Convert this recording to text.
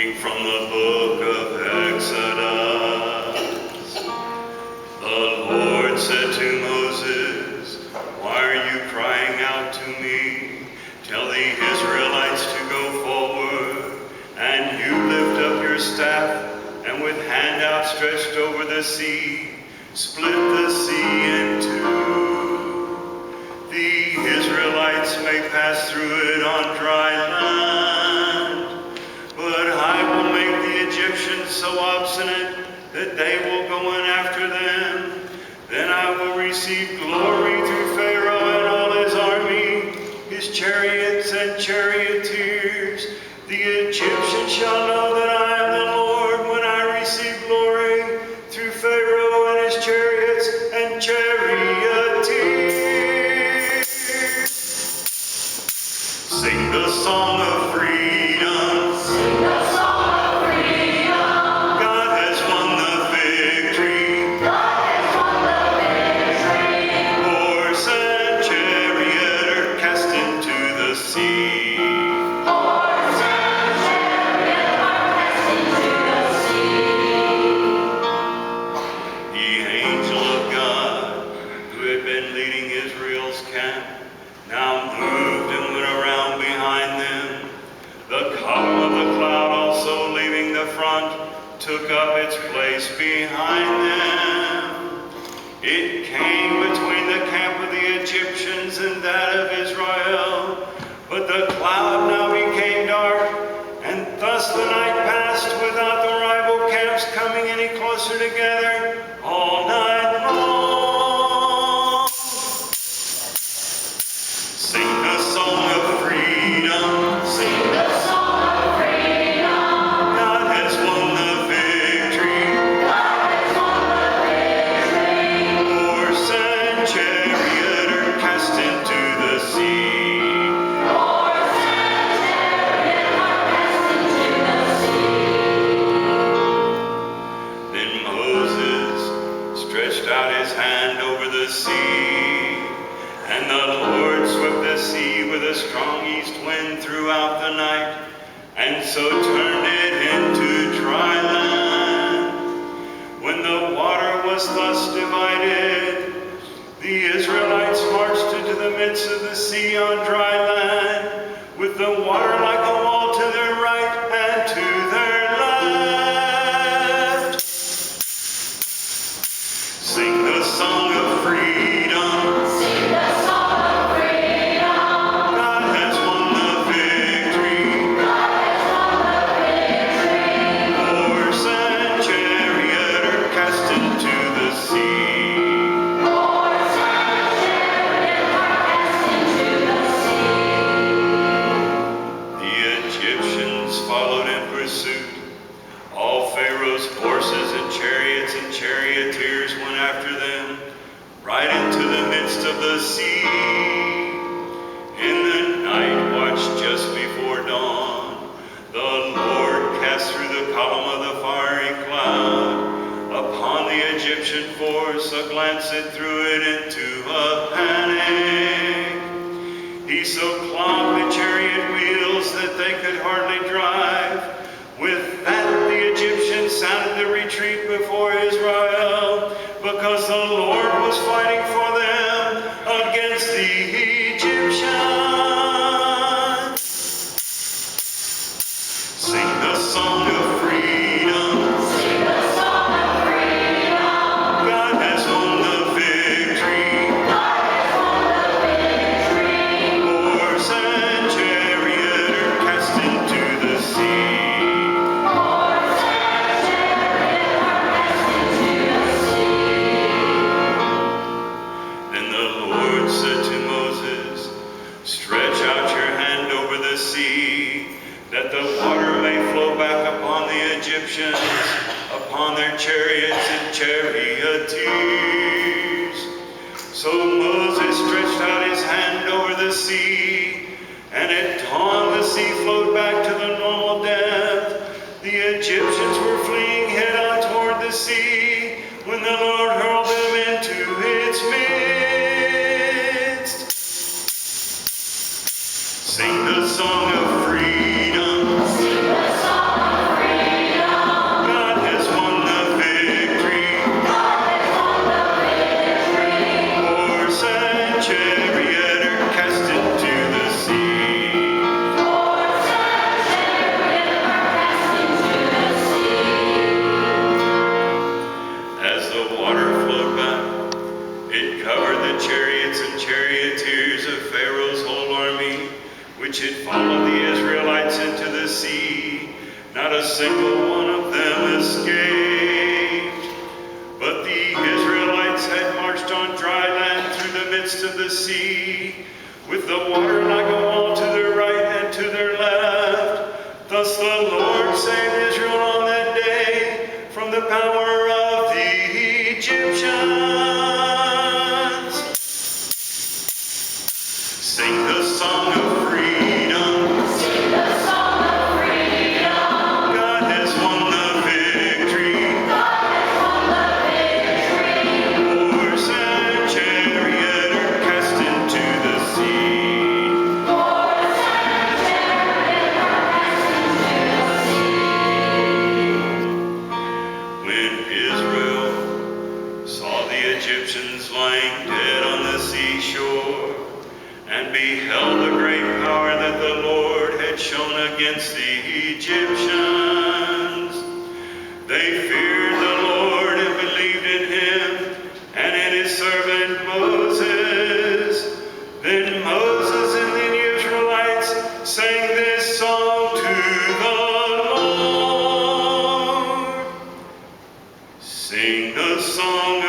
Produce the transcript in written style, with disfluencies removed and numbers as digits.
Reading from the book of Exodus. The Lord said to Moses, "Why are you crying out to me? Tell the Israelites to go forward, and you lift up your staff, and with hand outstretched over the sea, split the sea in two. The Israelites may pass through it on dry land, but I will make the Egyptians so obstinate that they will go in after them. Then I will receive glory through Pharaoh and all his army, his chariots and charioteers. The Egyptians shall know that I am the Lord when I receive glory through Pharaoh and his chariots and charioteers." Sing the song of freedom. Sing the song of freedom. God has won the victory. God has won the victory. Horse and chariot are cast into the sea. Horse and chariot are cast into the sea. The angel of God, who had been leading Israel's camp, now moved and went around behind them. The column of the cloud also, leaving the front, took up its place behind them. It came between the camp of the Egyptians and that of Israel, but the cloud now became dark, and thus the night passed without the rival camps coming any closer together all night long. Sing the song of freedom. Sing the song of freedom. God has won the victory. God has won the victory. Horse and chariot are cast into the sea. Horse and chariot are cast into the sea. Then Moses stretched out his hand over the sea, and the Lord swept the sea with a strong east wind throughout the night, and so turned it into dry land. When the water was thus divided, the Israelites marched into the midst of the sea on dry land, with the water like a wall to their right and to their left. Sing the song of freedom. Sing the song of freedom. God has won the victory. God has won the victory. Horse and chariot are cast into the sea. Horse and chariot are cast into the sea. The Egyptians followed in pursuit. All Pharaoh's horses and charioteers went after them, right into the midst of the sea. In the night watch just before dawn, the Lord cast through the column of the fiery cloud upon the Egyptian force a glance that threw it into a panic. He so clogged the chariot wheels that they could hardly drive. With that, the Egyptians sounded the retreat before Israel, because the Lord was fighting for them against the Egyptians. Sing the song of freedom. Sing the song of freedom. God has won the victory. God has won the victory. Horse and chariot are cast into the sea. Horse and chariot are cast into the sea. Then the Lord said to Moses, "Stretch out your hand over the sea, that the water may flow back upon the Egyptians, upon their chariots and charioteers." So Moses stretched out his hand over the sea, and at dawn the sea flowed back to the normal depth. The Egyptians were fleeing head on toward the sea, when the Lord hurled them into its midst. Sing the song of freedom. Sing the song of freedom. sea. Not a single one of them escaped. But the Israelites had marched on dry land through the midst of the sea, with the water like a wall to their right and to their left. Thus the Lord saved Israel on that day from the power of the Egyptians. Sing the song of freedom. Sing the song of freedom. God has won the victory. God has won the victory. Horse and chariot are cast into the sea. Horse and chariot are cast into the sea. When Israel saw the Egyptians lying dead on the seashore, and beheld the great power that the Lord had shown against the Egyptians, they feared the Lord and believed in him and in his servant Moses. Then Moses and the Israelites sang this song to the Lord. Sing the song